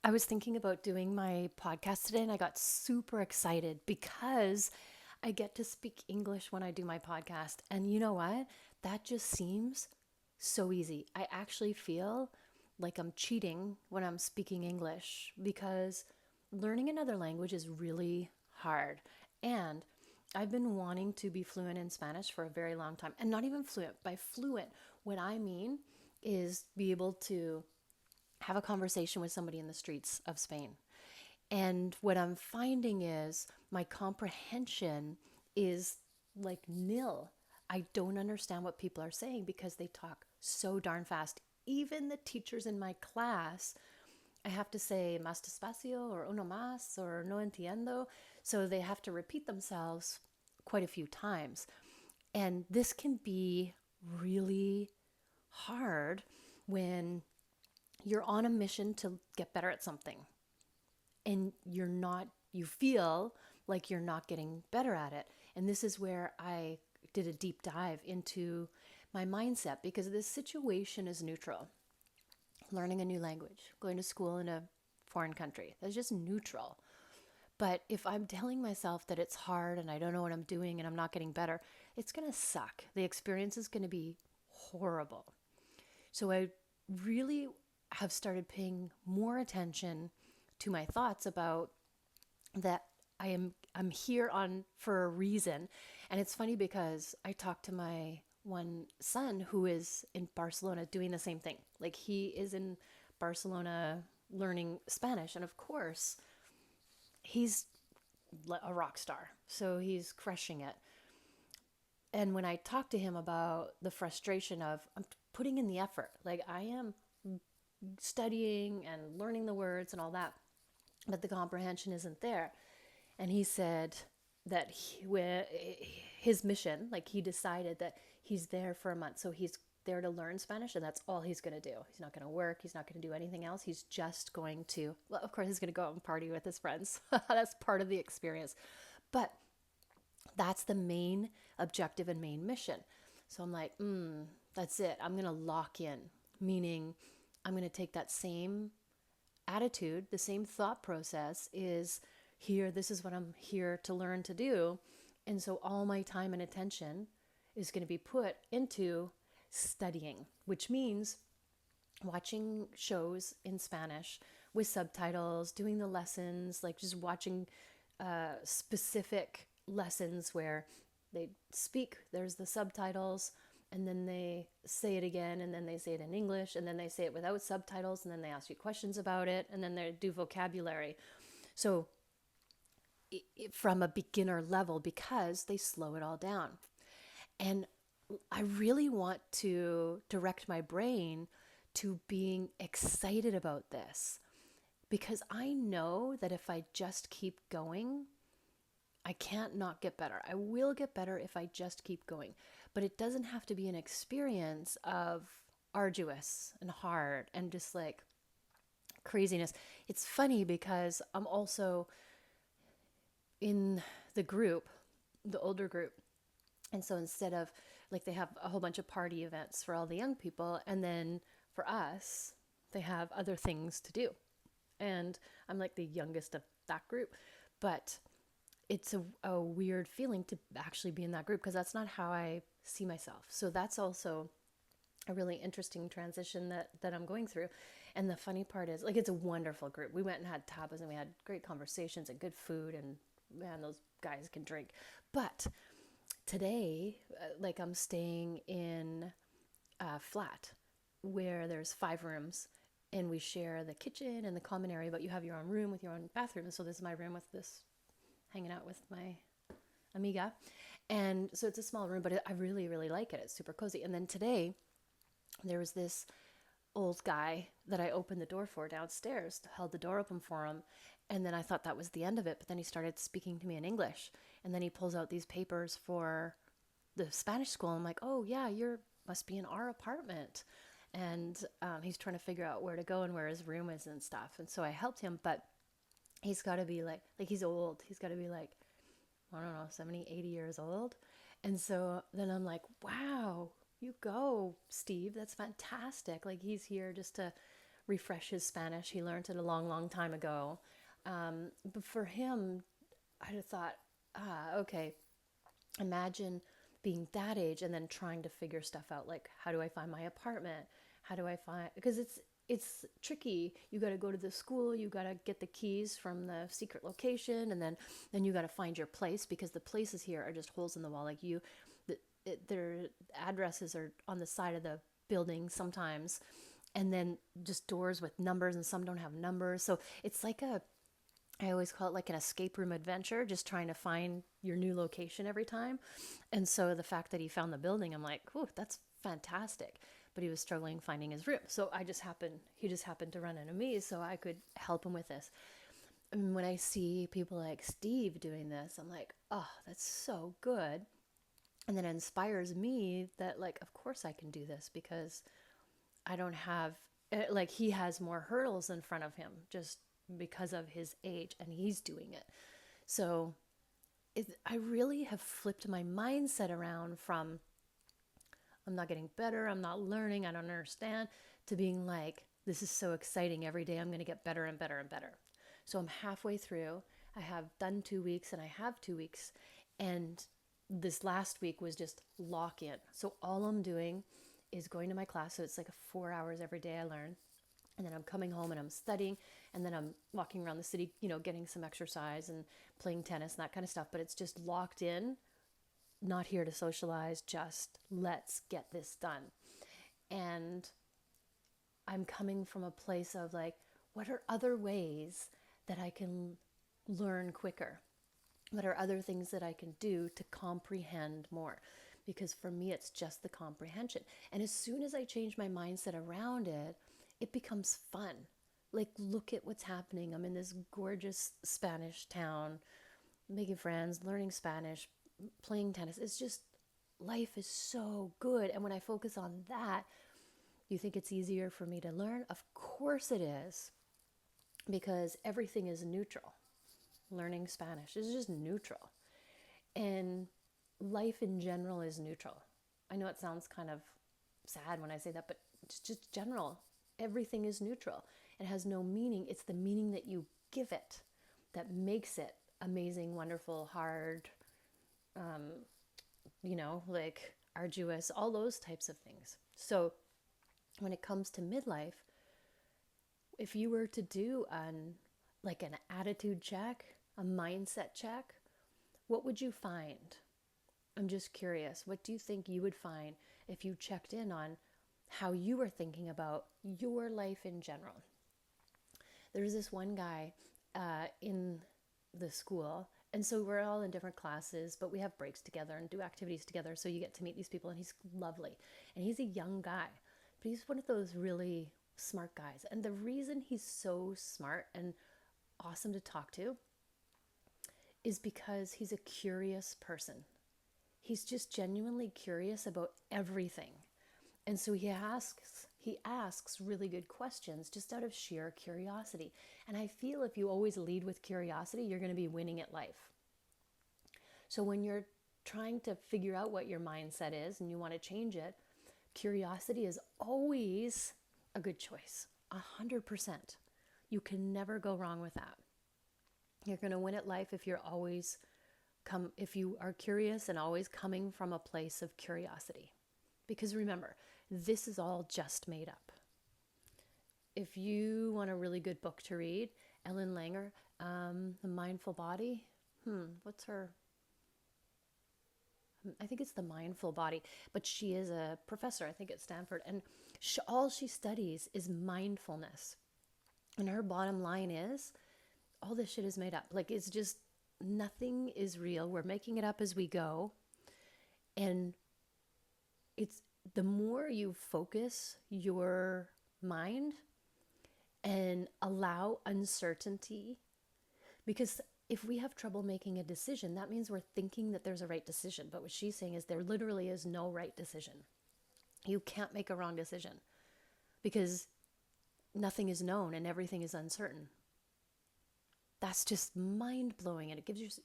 I was thinking about doing my podcast today and I got super excited because I get to speak English when I do my podcast. And you know what? That just seems so easy. I actually feel like I'm cheating when I'm speaking English because learning another language is really hard. And I've been wanting to be fluent in Spanish for a very long time. And not even fluent. By fluent, what I mean is be able to have a conversation with somebody in the streets of Spain. And what I'm finding is my comprehension is like nil. I don't understand what people are saying because they talk so darn fast. Even the teachers in my class, I have to say más despacio or uno más or no entiendo. So they have to repeat themselves quite a few times. And this can be really hard when you're on a mission to get better at something and you feel like you're not getting better at it. And this is where I did a deep dive into my mindset because this situation is neutral. Learning a new language, going to school in a foreign country, that's just neutral. But if I'm telling myself that it's hard and I don't know what I'm doing and I'm not getting better, it's going to suck. The experience is going to be horrible. So I really have started paying more attention to my thoughts about that I'm here on for a reason. And it's funny because I talked to my one son who is in Barcelona doing the same thing. Like he is in Barcelona learning Spanish and of course he's a rock star. So he's crushing it. And when I talk to him about the frustration of I'm putting in the effort, like I am studying and learning the words and all that, but the comprehension isn't there. And he said that his mission, like he decided that he's there for a month, so he's there to learn Spanish, and that's all he's going to do. He's not going to work. He's not going to do anything else. He's just going to, well, of course, he's going to go out and party with his friends. That's part of the experience. But that's the main objective and main mission. So I'm like, that's it. I'm going to lock in, meaning I'm going to take that same attitude, the same thought process is here, this is what I'm here to learn to do. And so all my time and attention is going to be put into studying, which means watching shows in Spanish with subtitles, doing the lessons, like just watching specific lessons where they speak, there's the subtitles, and then they say it again, and then they say it in English, and then they say it without subtitles, and then they ask you questions about it, and then they do vocabulary. So from a beginner level, because they slow it all down. And I really want to direct my brain to being excited about this because I know that if I just keep going, I can't not get better. I will get better if I just keep going. But it doesn't have to be an experience of arduous and hard and just like craziness. It's funny because I'm also in the group, the older group. And so instead of like they have a whole bunch of party events for all the young people, and then for us, they have other things to do. And I'm like the youngest of that group. But it's a weird feeling to actually be in that group because that's not how I see myself. So that's also a really interesting transition that I'm going through. And the funny part is, like, it's a wonderful group. We went and had tapas and we had great conversations and good food, and man, those guys can drink. But today, like, I'm staying in a flat where there's 5 rooms and we share the kitchen and the common area, but you have your own room with your own bathroom. And so this is my room with this, hanging out with my amiga. And so it's a small room, but I really, really like it. It's super cozy. And then today, there was this old guy that I opened the door for downstairs, held the door open for him. And then I thought that was the end of it. But then he started speaking to me in English. And then he pulls out these papers for the Spanish school. I'm like, oh, yeah, you must be in our apartment. And he's trying to figure out where to go and where his room is and stuff. And so I helped him. But he's got to be like he's old. He's got to be like, I don't know, 70, 80 years old. And so then I'm like, wow, you go, Steve. That's fantastic. Like he's here just to refresh his Spanish. He learned it a long, long time ago. But for him, I just thought, okay, imagine being that age and then trying to figure stuff out. Like, how do I find my apartment? How do I find, because it's tricky. You got to go to the school, you got to get the keys from the secret location, and then you got to find your place, because the places here are just holes in the wall. Like their addresses are on the side of the building sometimes, and then just doors with numbers, and some don't have numbers. So it's like I always call it like an escape room adventure, just trying to find your new location every time. And so the fact that he found the building, I'm like, oh, that's fantastic. But he was struggling finding his room. So he just happened to run into me, so I could help him with this. And when I see people like Steve doing this, I'm like, oh, that's so good. And then it inspires me that, like, of course I can do this, because I don't have, like, he has more hurdles in front of him just because of his age, and he's doing it. So I really have flipped my mindset around from I'm not getting better, I'm not learning, I don't understand, to being like, this is so exciting. Every day I'm going to get better and better and better. So I'm halfway through. I have done 2 weeks, and I have 2 weeks. And this last week was just lock in. So all I'm doing is going to my class. So it's like 4 hours every day I learn. And then I'm coming home and I'm studying, and then I'm walking around the city, getting some exercise and playing tennis and that kind of stuff. But it's just locked in, not here to socialize, just let's get this done. And I'm coming from a place of like, what are other ways that I can learn quicker? What are other things that I can do to comprehend more? Because for me, it's just the comprehension. And as soon as I change my mindset around it, it becomes fun. Like, look at what's happening. I'm in this gorgeous Spanish town, making friends, learning Spanish, playing tennis. It's just, life is so good. And when I focus on that, you think it's easier for me to learn? Of course it is, because everything is neutral. Learning Spanish is just neutral. And life in general is neutral. I know it sounds kind of sad when I say that, but it's just general. Everything is neutral. It has no meaning. It's the meaning that you give it that makes it amazing, wonderful, hard, like arduous, all those types of things. So when it comes to midlife, if you were to do an attitude check, a mindset check, what would you find? I'm just curious. What do you think you would find if you checked in on how you were thinking about your life in general? There's this one guy in the school, and so we're all in different classes, but we have breaks together and do activities together, so you get to meet these people, and he's lovely. And he's a young guy, but he's one of those really smart guys. And the reason he's so smart and awesome to talk to is because he's a curious person. He's just genuinely curious about everything. And so he asks really good questions just out of sheer curiosity. And I feel if you always lead with curiosity, you're going to be winning at life. So when you're trying to figure out what your mindset is and you want to change it, curiosity is always a good choice. 100%. You can never go wrong with that. You're going to win at life if if you are curious and always coming from a place of curiosity. Because remember, this is all just made up. If you want a really good book to read, Ellen Langer, The Mindful Body. What's her? I think it's The Mindful Body, but she is a professor, I think at Stanford, and all she studies is mindfulness. And her bottom line is, all this shit is made up. Like, it's just, nothing is real. We're making it up as we go. And it's the more you focus your mind and allow uncertainty, because if we have trouble making a decision, that means we're thinking that there's a right decision. But what she's saying is there literally is no right decision. You can't make a wrong decision because nothing is known and everything is uncertain. That's just mind-blowing, and it gives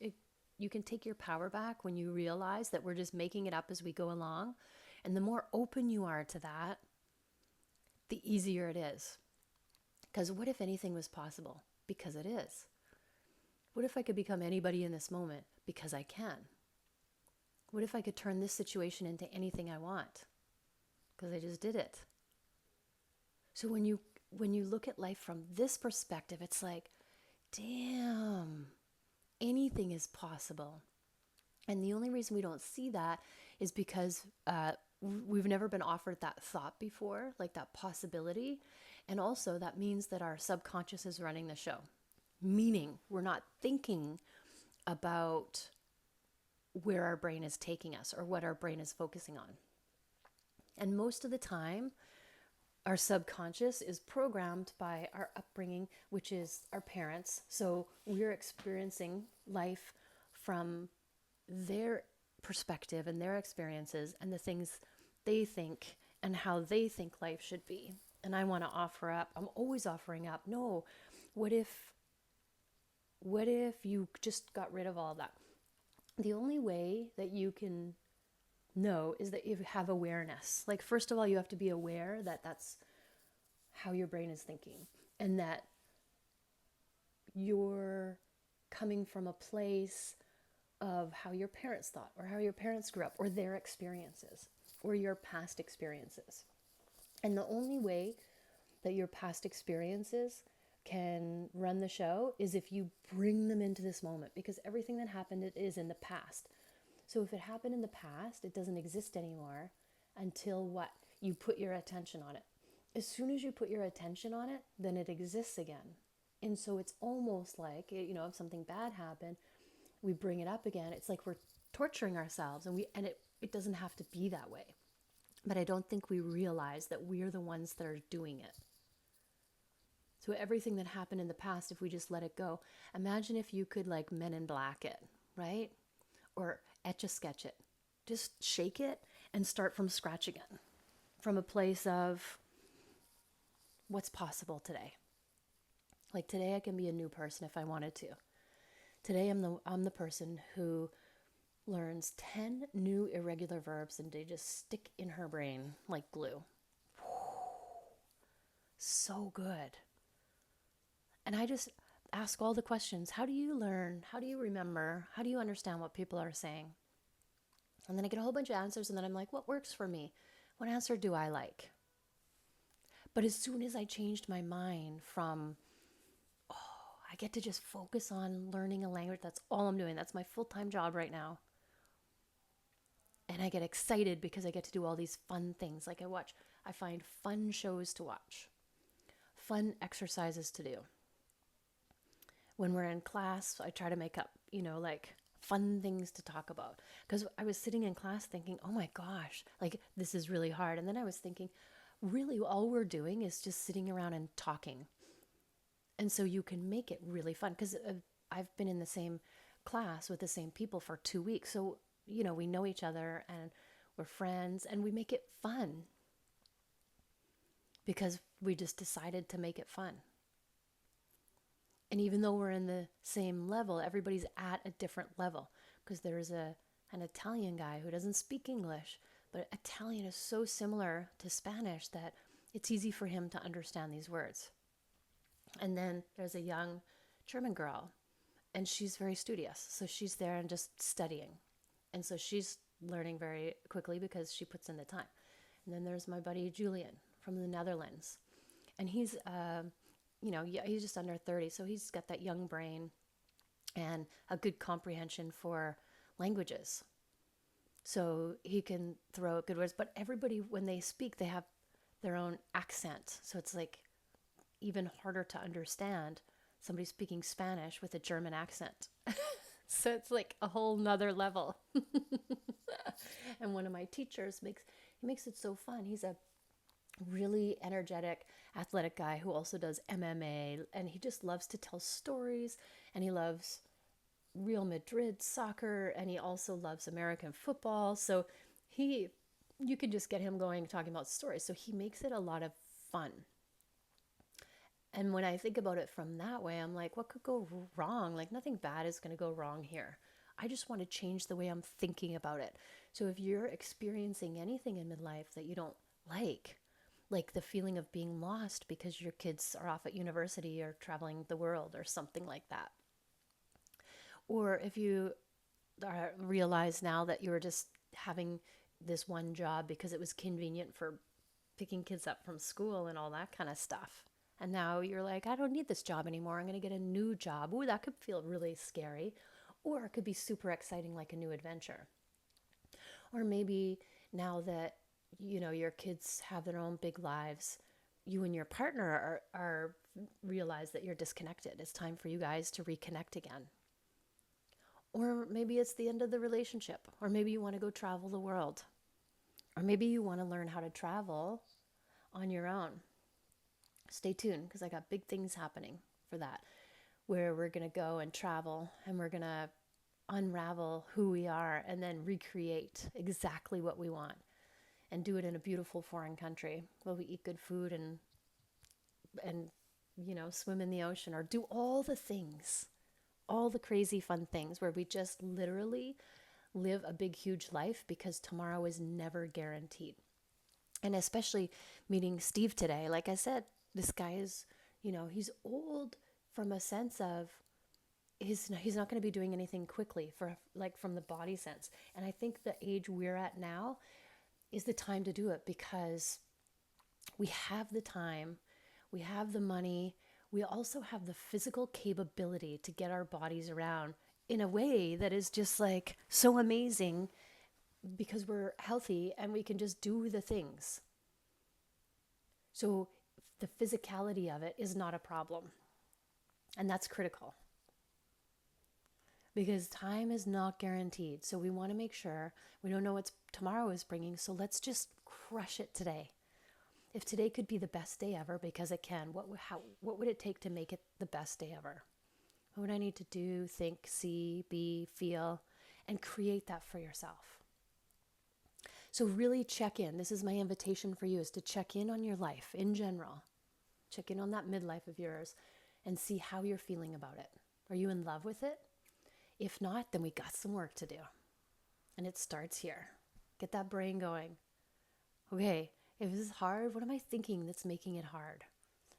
you can take your power back when you realize that we're just making it up as we go along. And the more open you are to that, the easier it is. Because what if anything was possible? Because it is. What if I could become anybody in this moment? Because I can. What if I could turn this situation into anything I want? Because I just did it. So when you look at life from this perspective, it's like, damn, anything is possible. And the only reason we don't see that is because we've never been offered that thought before, like that possibility. And also that means that our subconscious is running the show, meaning we're not thinking about where our brain is taking us or what our brain is focusing on. And most of the time, our subconscious is programmed by our upbringing, which is our parents. So we're experiencing life from their perspective and their experiences and the things they think and how they think life should be. And I want to offer up, I'm always offering up, no, what if you just got rid of all that? The only way that you can know is that you have awareness. Like, first of all, you have to be aware that that's how your brain is thinking and that you're coming from a place of how your parents thought or how your parents grew up or their experiences or your past experiences. And the only way that your past experiences can run the show is if you bring them into this moment, because everything that happened, it is in the past. So if it happened in the past, it doesn't exist anymore until what? You put your attention on it. As soon as you put your attention on it, then it exists again. And so it's almost like, if something bad happened, we bring it up again. It's like we're torturing ourselves, and it doesn't have to be that way. But I don't think we realize that we're the ones that are doing it. So everything that happened in the past, if we just let it go, imagine if you could like Men in Black it, right? Or Etch-a-Sketch it. Just shake it and start from scratch again. From a place of what's possible today. Like today I can be a new person if I wanted to. Today I'm the person who learns 10 new irregular verbs and they just stick in her brain like glue. So good. And I just ask all the questions. How do you learn? How do you remember? How do you understand what people are saying? And then I get a whole bunch of answers and then I'm like, what works for me? What answer do I like? But as soon as I changed my mind from, I get to just focus on learning a language. That's all I'm doing. That's my full-time job right now. And I get excited because I get to do all these fun things. Like I find fun shows to watch, fun exercises to do. When we're in class, I try to make up, like fun things to talk about. Because I was sitting in class thinking, oh my gosh, like this is really hard. And then I was thinking, really all we're doing is just sitting around and talking. And so you can make it really fun. Because I've been in the same class with the same people for 2 weeks. So, we know each other and we're friends and we make it fun. Because we just decided to make it fun. And even though we're in the same level, everybody's at a different level. Because there's an Italian guy who doesn't speak English, but Italian is so similar to Spanish that it's easy for him to understand these words. And then there's a young German girl, and she's very studious. So she's there and just studying. And so she's learning very quickly because she puts in the time. And then there's my buddy Julian from the Netherlands. And he's he's just under 30, so he's got that young brain and a good comprehension for languages. So he can throw out good words, but everybody, when they speak, they have their own accent. So it's like even harder to understand somebody speaking Spanish with a German accent. So it's like a whole nother level. And one of my teachers makes it so fun. He's a really energetic, athletic guy who also does MMA, and he just loves to tell stories, and he loves Real Madrid soccer, and he also loves American football. So you can just get him going talking about stories. So he makes it a lot of fun. And when I think about it from that way, I'm like, what could go wrong? Like nothing bad is going to go wrong here. I just want to change the way I'm thinking about it. So if you're experiencing anything in midlife that you don't like, like the feeling of being lost because your kids are off at university or traveling the world or something like that. Or if you realize now that you were just having this one job because it was convenient for picking kids up from school and all that kind of stuff. And now you're like, I don't need this job anymore. I'm going to get a new job. Ooh, that could feel really scary. Or it could be super exciting, like a new adventure. Or maybe now that, your kids have their own big lives, you and your partner are realize that you're disconnected. It's time for you guys to reconnect again. Or maybe it's the end of the relationship. Or maybe you want to go travel the world. Or maybe you want to learn how to travel on your own. Stay tuned, because I got big things happening for that, where we're going to go and travel and we're going to unravel who we are and then recreate exactly what we want and do it in a beautiful foreign country where we eat good food and swim in the ocean or do all the things, all the crazy fun things where we just literally live a big, huge life, because tomorrow is never guaranteed. And especially meeting Steve today, like I said, this guy is, he's old from a sense of he's not going to be doing anything quickly from the body sense. And I think the age we're at now is the time to do it, because we have the time, we have the money, we also have the physical capability to get our bodies around in a way that is just like so amazing, because we're healthy and we can just do the things. So the physicality of it is not a problem. And that's critical, because time is not guaranteed. So we want to make sure we don't know what tomorrow is bringing. So let's just crush it today. If today could be the best day ever, because it can, what would it take to make it the best day ever? What would I need to do, think, see, be, feel, and create that for yourself? So really check in. This is my invitation for you, is to check in on your life in general. Check in on that midlife of yours and see how you're feeling about it. Are you in love with it? If not, then we got some work to do. And it starts here. Get that brain going. Okay, if this is hard, what am I thinking that's making it hard?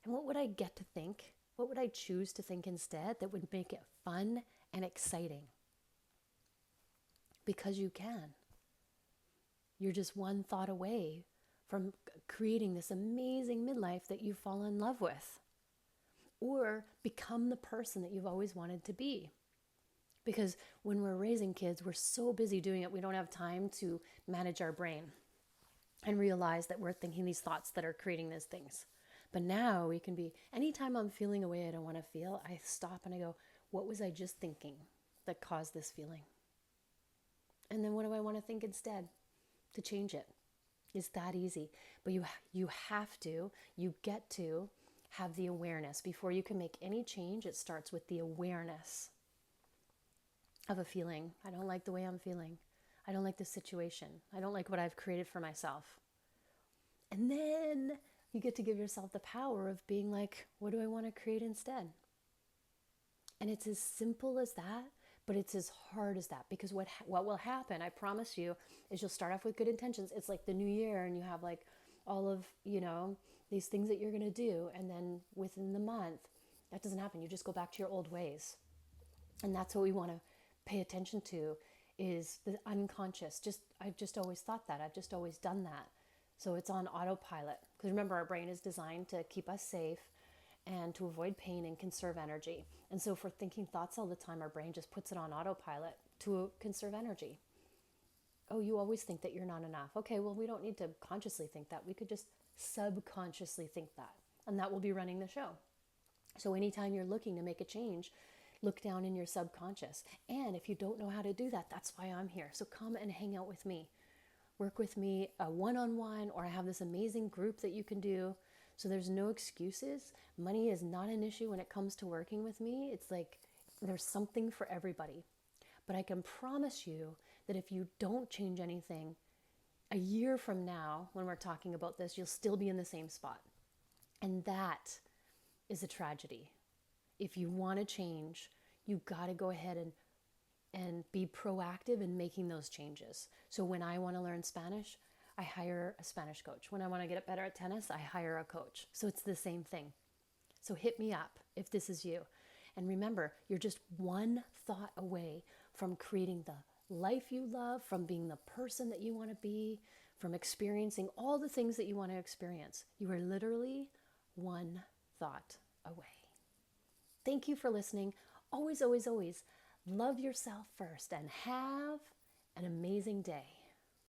And what would I get to think? What would I choose to think instead that would make it fun and exciting? Because you can. You're just one thought away from creating this amazing midlife that you fall in love with. Or become the person that you've always wanted to be. Because when we're raising kids, we're so busy doing it, we don't have time to manage our brain and realize that we're thinking these thoughts that are creating these things. But now we can be, anytime I'm feeling a way I don't want to feel, I stop and I go, what was I just thinking that caused this feeling? And then what do I want to think instead to change it? It's that easy. But you get to have the awareness. Before you can make any change, it starts with the awareness of a feeling. I don't like the way I'm feeling. I don't like the situation. I don't like what I've created for myself. And then you get to give yourself the power of being like, what do I want to create instead? And it's as simple as that, but it's as hard as that, because what will happen, I promise you, is you'll start off with good intentions. It's like the new year and you have like all of, these things that you're going to do. And then within the month, that doesn't happen. You just go back to your old ways. And that's what we want to pay attention to, is the unconscious. I've just always thought that. I've just always done that. So it's on autopilot. Because remember, our brain is designed to keep us safe and to avoid pain and conserve energy. And so if we're thinking thoughts all the time, our brain just puts it on autopilot to conserve energy. Oh, you always think that you're not enough. Okay, well, we don't need to consciously think that. We could just subconsciously think that. And that will be running the show. So anytime you're looking to make a change, look down in your subconscious. And if you don't know how to do that, that's why I'm here. So come and hang out with me. Work with me one-on-one, or I have this amazing group that you can do. So there's no excuses. Money is not an issue when it comes to working with me. It's like there's something for everybody. But I can promise you that if you don't change anything, a year from now, when we're talking about this, you'll still be in the same spot. And that is a tragedy. If you want to change, you got to go ahead and be proactive in making those changes. So when I want to learn Spanish, I hire a Spanish coach. When I want to get better at tennis, I hire a coach. So it's the same thing. So hit me up if this is you. And remember, you're just one thought away from creating the life you love, from being the person that you want to be, from experiencing all the things that you want to experience. You are literally one thought away. Thank you for listening. Always, always, always love yourself first and have an amazing day.